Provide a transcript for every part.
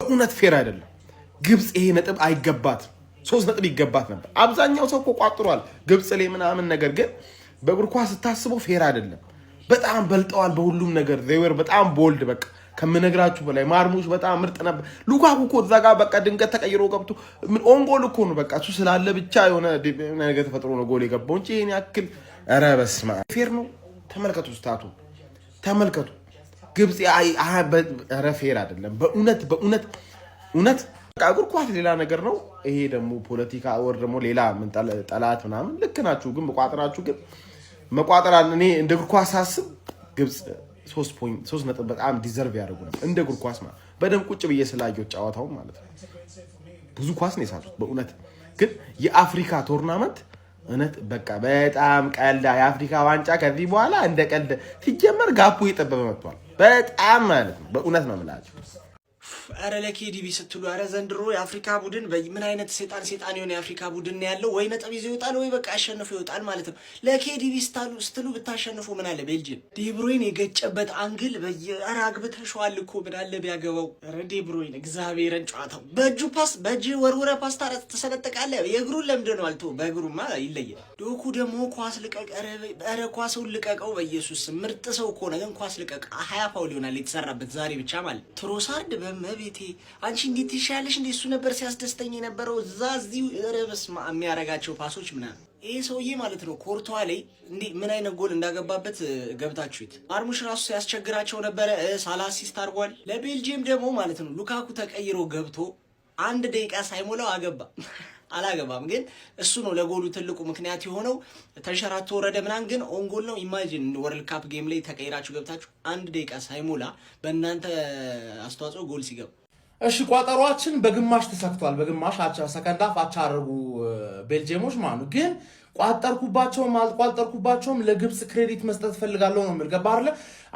እውነት ፌር አይደለም። ግብጽ ይሄ ነጥብ አይገባት 3 ነጥብ ይገባት ነበር። አብዛኛው ሰው እኮ ቋጥሯል ግብጽ ላይ ምናምን ነገር ግን በእግር ኳስ ስታስበው ፌር አይደለም። በጣም በልጠዋል በሁሉም ነገር ዜወር በጣም ቦልድ በቃ ከምነግራችሁ በላይ ማርሙሽ በጣም ምርጥ ነበር። ሉካኩ እኮ እዛ ጋር በቃ ድንገት ተቀይሮ ገብቶ ምን ኦንጎል እኮ ነው በቃ እሱ ስላለ ብቻ የሆነ ነገር ተፈጥሮ ነው ጎል የገባው እንጂ ይሄን ያክል ኧረ በስመ አብ ፌር ነው። ተመልከቱ ስታቱ ተመልከቱ። ግብጽ ኧረ ፌር አይደለም በእውነት እግር ኳስ ሌላ ነገር ነው። ይሄ ደግሞ ፖለቲካ ወር ደግሞ ሌላ ምን ጠላት ምናምን ልክ ናችሁ ግን መቋጠራችሁ ግን መቋጠራን እኔ እንደ እግር ኳስ ሳስብ ግብጽ 3 ነጥብ በጣም ዲዘርቭ ያደርጉ ነው እንደ እግር ኳስ ማለት በደም ቁጭ ብዬ ስላየው ጫዋታው ማለት ነው። ብዙ ኳስ ነው የሳቱት በእውነት ግን የአፍሪካ ቶርናመንት እውነት በቃ በጣም ቀልዳ የአፍሪካ ዋንጫ ከዚህ በኋላ እንደ ቀልድ ሲጀመር ጋፑ እየጠበበ መጥቷል በጣም ማለት ነው። በእውነት ነው የምላችሁ። አረ ለኬዲቢ ስትሉ አረ ዘንድሮ የአፍሪካ ቡድን ምን አይነት ሰይጣን የሆነ የአፍሪካ ቡድን ያለው ወይ ነጥብ ይዞ ይወጣል ወይ በቃ አሸንፎ ይወጣል ማለት ነው። ለኬዲቢ ስትሉ ብታሸንፉ ምን አለ ቤልጂየም ዴብሮይን የገጨበት አንግል አረ አግብተሽዋል እኮ ምን አለ ቢያገባው። አረ ዴብሮይን እግዚአብሔርን ጨዋታው በእጅ ወርወረ ፓስታ ተሰነጠቃለ። የእግሩን ለምንድን ነው አልቶ በእግሩማ ይለያል። ዶኩ ደግሞ ኳስ ልቀቅ አረ ኳስውን ልቀቀው በኢየሱስ ምርጥ ሰው እኮ ነው ግን ኳስ ልቀቅ 20 ፋውል ይሆናል የተሰራበት ዛሬ ብቻ ማለት ትሮሳርድ በመቤቴ አንቺ እንዴት ይሻለሽ እንዴ እሱ ነበር ሲያስደስተኝ የነበረው እዚህ ረበስ የሚያረጋቸው ፓሶች ምናምን ይሄ ሰውዬ ማለት ነው። ኮርቷ ላይ እንዴ ምን አይነት ጎል እንዳገባበት ገብታችሁት አርሙሽ ራሱ ሲያስቸግራቸው ነበረ። ሳላ አሲስት አድርጓል። ለቤልጂየም ደግሞ ማለት ነው ሉካኩ ተቀይሮ ገብቶ 1 ደቂቃ ሳይሞላው አገባ። አላገባም ግን እሱ ነው ለጎሉ ትልቁ ምክንያት የሆነው። ተንሸራቶ ወረደ ምናምን ግን ኦንጎል ነው። ኢማጂን ወርልድ ካፕ ጌም ላይ ተቀይራችሁ ገብታችሁ 1 ደቂቃ ሳይሞላ በእናንተ አስተዋጽኦ ጎል ሲገባ። እሺ ቋጠሯችን በግማሽ ተሰክቷል። በግማሽ ሰከንድ ሃፍ አቻ አደረጉ ቤልጂየሞች ማለት ነው። ግን ቋጠርኩባቸውም አልቋጠርኩባቸውም ለግብጽ ክሬዲት መስጠት ፈልጋለሁ ነው የምል። ገባህ አይደል?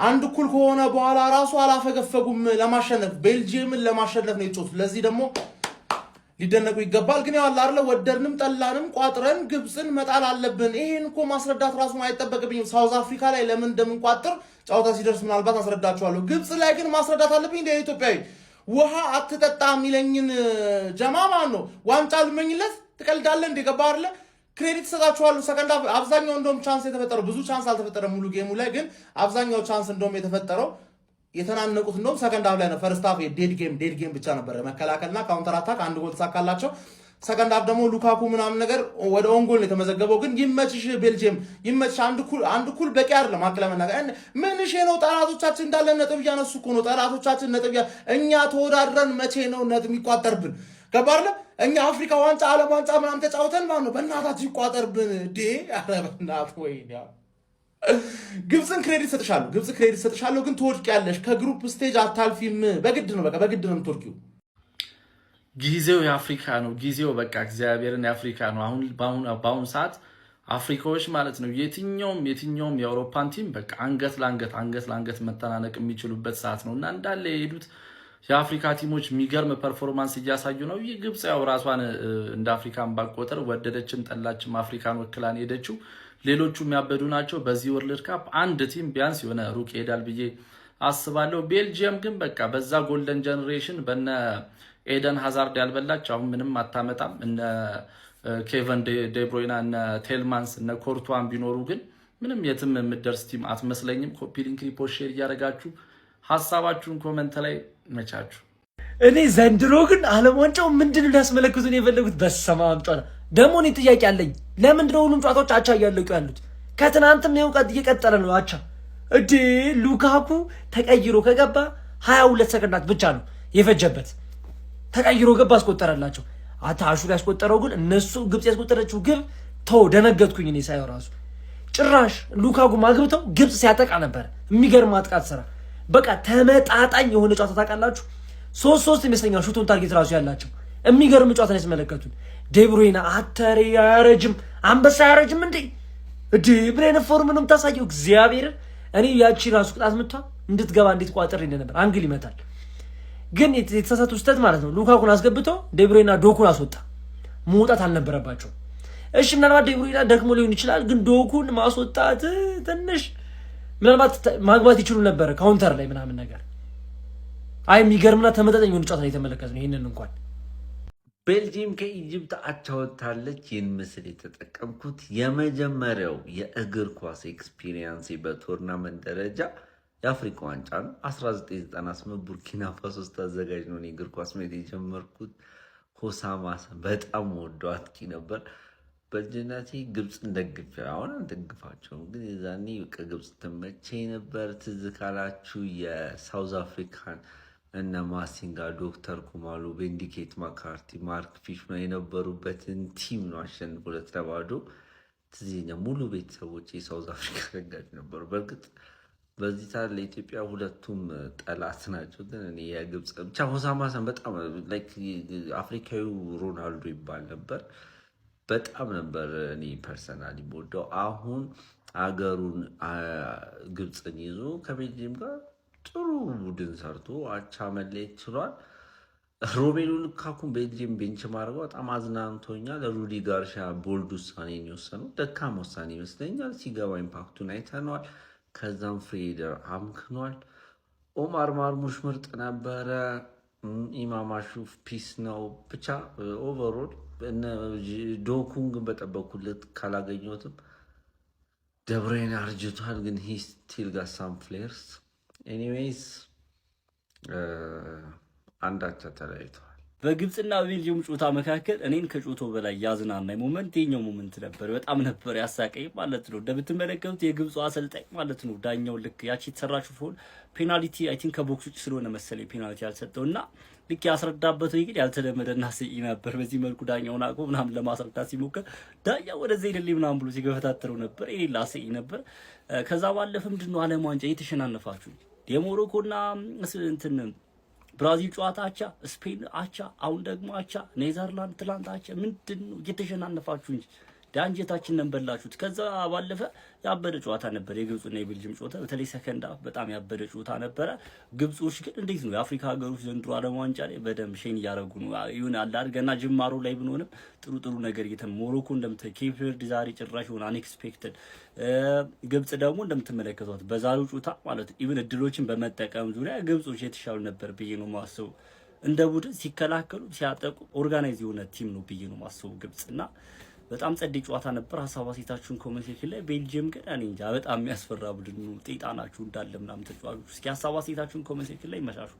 1 እኩል ከሆነ በኋላ ራሱ አላፈገፈጉም። ለማሸነፍ ቤልጂየምን ለማሸነፍ ነው የጮቱት። ለዚህ ደግሞ ሊደነቁ ይገባል። ግን ያው አይደለ ወደድንም ጠላንም ቋጥረን ግብጽን መጣል አለብን። ይሄን እኮ ማስረዳት ራሱ አይጠበቅብኝም። ሳውዝ አፍሪካ ላይ ለምን እንደምንቋጥር ጫውታ ሲደርስ ምናልባት አስረዳችኋለሁ። ግብጽ ላይ ግን ማስረዳት አለብኝ። እንደ ኢትዮጵያዊ ውሃ አትጠጣ የሚለኝን ጀማማ ነው ዋንጫ ልመኝለት ትቀልዳለህ እንደ ገባ አይደለ ክሬዲት ሰጣችኋለሁ። ሰከንድ አብዛኛው እንደውም ቻንስ የተፈጠረው ብዙ ቻንስ አልተፈጠረም ሙሉ ጌሙ ላይ ግን አብዛኛው ቻንስ እንደውም የተፈጠረው የተናነቁት እንደውም ሰከንድ ሃፍ ላይ ነው። ፈርስት ሃፍ ዴድ ጌም ብቻ ነበር መከላከልና ካውንተር አታክ 1 ጎል ተሳካላቸው። ሰከንድ ሃፍ ደግሞ ሉካኩ ምናምን ነገር ወደ ኦንጎል ነው የተመዘገበው። ግን ይመችሽ ቤልጂየም ይመችሽ። አንድ ኩል በቂ አይደለም። አክለመና ምን እሺ ነው ጠላቶቻችን እንዳለ ነጥብ ያነሱ እኮ ነው ጠላቶቻችን ነጥብ እኛ ተወዳድረን መቼ ነው ነጥብ የሚቋጠርብን? ገባርለ እኛ አፍሪካ ዋንጫ ዓለም ዋንጫ ምናምን ተጫውተን ማለት ነው በእናታችሁ ይቋጠርብን አረ በእናት ወይኔ ግብጽን ክሬዲት ሰጥሻለሁ ግን ትወድቂያለሽ። ከግሩፕ ስቴጅ አታልፊም። በግድ ነው በቃ በግድ ነው የምትወድቂው። ጊዜው የአፍሪካ ነው። ጊዜው በቃ እግዚአብሔርን የአፍሪካ ነው። አሁን በአሁን ሰዓት አፍሪካዎች ማለት ነው የትኛውም የአውሮፓን ቲም በቃ አንገት ለአንገት መተናነቅ የሚችሉበት ሰዓት ነው እና እንዳለ የሄዱት የአፍሪካ ቲሞች የሚገርም ፐርፎርማንስ እያሳዩ ነው። ግብጽ ያው ራሷን እንደ አፍሪካን ባቆጠር ወደደችም ጠላችም አፍሪካን ወክላን ሄደችው። ሌሎቹ የሚያበዱ ናቸው። በዚህ ወርልድ ካፕ አንድ ቲም ቢያንስ የሆነ ሩቅ ይሄዳል ብዬ አስባለሁ። ቤልጂየም ግን በቃ በዛ ጎልደን ጀነሬሽን በነ ኤደን ሃዛርድ ያልበላች አሁን ምንም አታመጣም። እነ ኬቨን ዴብሮይና እነ ቴልማንስ እነ ኮርቷን ቢኖሩ ግን ምንም የትም የምትደርስ ቲም አትመስለኝም። ኮፒ ሊንክ ሪፖርት ሼር እያደረጋችሁ ሀሳባችሁን ኮሜንት ላይ መቻችሁ። እኔ ዘንድሮ ግን ዓለም ዋንጫው ምንድን ነው ያስመለክቱን የፈለጉት በሰማም ጫና ደግሞ እኔ ጥያቄ አለኝ። ለምንድን ነው ሁሉም ጨዋታዎች አቻ እያለቁ ያሉት? ከትናንትም ነው እየቀጠለ ነው አቻ። ሉካኩ ተቀይሮ ከገባ 22 ሰከንዳት ብቻ ነው የፈጀበት። ተቀይሮ ገባ አስቆጠረላቸው። አታሹ ያስቆጠረው ግን እነሱ ግብጽ ያስቆጠረችው ግብ ደነገጥኩኝ እኔ ሳይው ራሱ ጭራሽ ሉካኩ ማግብተው ግብጽ ሲያጠቃ ነበር። የሚገርም አጥቃት ስራ በቃ ተመጣጣኝ የሆነ ጨዋታ ታውቃላችሁ። 3 ይመስለኛል ሹቱን ታርጌት ራሱ ያላቸው የሚገርም ጨዋታ ነው ያስመለከቱን። ዴብሮይና አተሪ ያረጅም አንበሳ ያረጅም እንዴ ብሬን ፎርም ነው የምታሳየው። እግዚአብሔር እኔ ያቺ ራሱ ቅጣት ምቷ እንድትገባ እንዴት ቋጥር እንደነበር አንግል ይመታል። ግን የተሳሳቱ ስህተት ማለት ነው። ሉካኩን አስገብተው ዴብሮይና ዶኩን አስወጣ። መውጣት አልነበረባቸው። እሺ ምናልባት ዴብሮይና ደክሞ ሊሆን ይችላል ግን ዶኩን ማስወጣት ትንሽ ምናልባት ማግባት ይችሉ ነበር ካውንተር ላይ ምናምን ነገር አይ የሚገርምና ተመጣጣኝ የሆነ ጨዋታ የተመለከትነው ይሄንን እንኳን ቤልጂየም ከኢጅፕት አቻ ወጥታለች። ይህን ምስል የተጠቀምኩት የመጀመሪያው የእግር ኳስ ኤክስፒሪየንስ በቶርናመንት ደረጃ የአፍሪካ ዋንጫ ነው። 1998 ቡርኪና ፋሶ አዘጋጅ ነው የእግር ኳስ ሜት የጀመርኩት። ሆሳማ ሀሰን በጣም ወደው አጥቂ ነበር። በልጅነቴ ግብፅን ደግፌ አሁን አልደግፋቸውም፣ ግን የዛኔ ግብፅ ትመቸኝ ነበር። ትዝ ካላችሁ የሳውዝ አፍሪካን እነ ማሲንጋ፣ ዶክተር ኩማሉ፣ ቤንዲኬት ማካርቲ፣ ማርክ ፊሽማ የነበሩበትን ቲም ነው አሸንፎ 2-0 ትዝ ይለኛል። ሙሉ ቤተሰቦች የሳውዝ አፍሪካ ደጋፊ ነበሩ። በእርግጥ በዚህ ታዲያ ለኢትዮጵያ ሁለቱም ጠላት ናቸው፣ ግን እኔ የግብፅ ብቻ ሆሳማ ሀሰን በጣም አፍሪካዊ ሮናልዶ ይባል ነበር። በጣም ነበር እኔ ፐርሰናሊ የምወደው። አሁን አገሩን ግብፅን ይዞ ከቤልጅየም ጋር ጥሩ ቡድን ሰርቶ አቻ መለየት ችሏል። ሮሜሉ ሉካኩን ቤልጅየም ቤንች ማድረገው በጣም አዝናንቶኛል። ሩዲ ጋርሻ ቦልድ ውሳኔን የወሰነው ደካማ ውሳኔ ይመስለኛል። ሲገባ ኢምፓክቱን አይተነዋል። ከዛም ፍሬደር አምክኗል። ኦማር ማርሙሽ ምርጥ ነበረ። ኢማማሹፍ ፒስ ነው። ብቻ ኦቨሮል ዶኩን ግን በጠበኩለት ካላገኘትም ደብሬን አርጅቷል፣ ግን ሂ ስቲል ጋት ሳም ፍሌርስ። ኤኒዌይስ አንዳቻ ተለያይተዋል። በግብፅና ቤልጅየም ጨዋታ መካከል እኔን ከጨዋታው በላይ ያዝናናኝ ሞመንት የኛው ሞመንት ነበር። በጣም ነበር ያሳቀኝ ማለት ነው። እንደምትመለከቱት የግብፁ አሰልጣኝ ማለት ነው ዳኛው ልክ ያቺ የተሰራችው ፎል ፔናልቲ አይ ቲንክ ከቦክስ ውጭ ስለሆነ መሰለኝ ፔናልቲ ያልሰጠውና ልክ ያስረዳበት ወይ ግን ያልተለመደና ስቂ ነበር። በዚህ መልኩ ዳኛውን አቆ ምናምን ለማስረዳት ሲሞክር ዳኛው ወደዚህ አይደለም ምናምን ብሎ ሲገፈታተረው ነበር። ይሄ ላስቂ ነበር። ከዛ ባለፈ ምንድነው ዓለም ዋንጫ እየተሸናነፋችሁ የሞሮኮና እንትን ብራዚል ጨዋታ አቻ፣ ስፔን አቻ፣ አሁን ደግሞ አቻ፣ ኔዘርላንድ ትላንት አቻ። ምንድነው እየተሸናነፋችሁ እንጂ ዳንጀታችንን በላችሁት። ከዛ ባለፈ ያበደ ጨዋታ ነበር የግብፅና የቤልጅየም ጨዋታ። በተለይ ሰከንድ አፍ በጣም ያበደ ጨዋታ ነበረ። ግብጾች ግን እንዴት ነው የአፍሪካ ሀገሮች ዘንድሮ ዓለም ዋንጫ ላይ በደንብ ሼን እያደረጉ ነው። ይሁን አላር ገና ጅማሮ ላይ ብንሆንም ጥሩ ነገር ሞሮኮ ኬፕ ቨርዲ ዛሬ ጭራሽ ሆነ አንኤክስፔክትድ። ግብፅ ደግሞ እንደምትመለከቷት በዛሬው ጨዋታ ማለት ኢቭን እድሎችን በመጠቀም ዙሪያ ግብጾች የተሻሉ ነበር ብዬ ነው ማስበው። እንደ ቡድን ሲከላከሉ ሲያጠቁ ኦርጋናይዝ የሆነ ቲም ነው ብዬ ነው ማስበው ግብፅና በጣም ጸዴ ጨዋታ ነበር። ሀሳብ አስተያየታችሁን ኮሜንት ሴክሽን ላይ። ቤልጅየም ግን እኔ እንጃ በጣም የሚያስፈራ ቡድን ነው። ጤጣናችሁ እንዳለ ምናምን ተጫዋቾች። እስኪ ሀሳብ አስተያየታችሁን ኮሜንት ሴክሽን ላይ ይመሻሹ።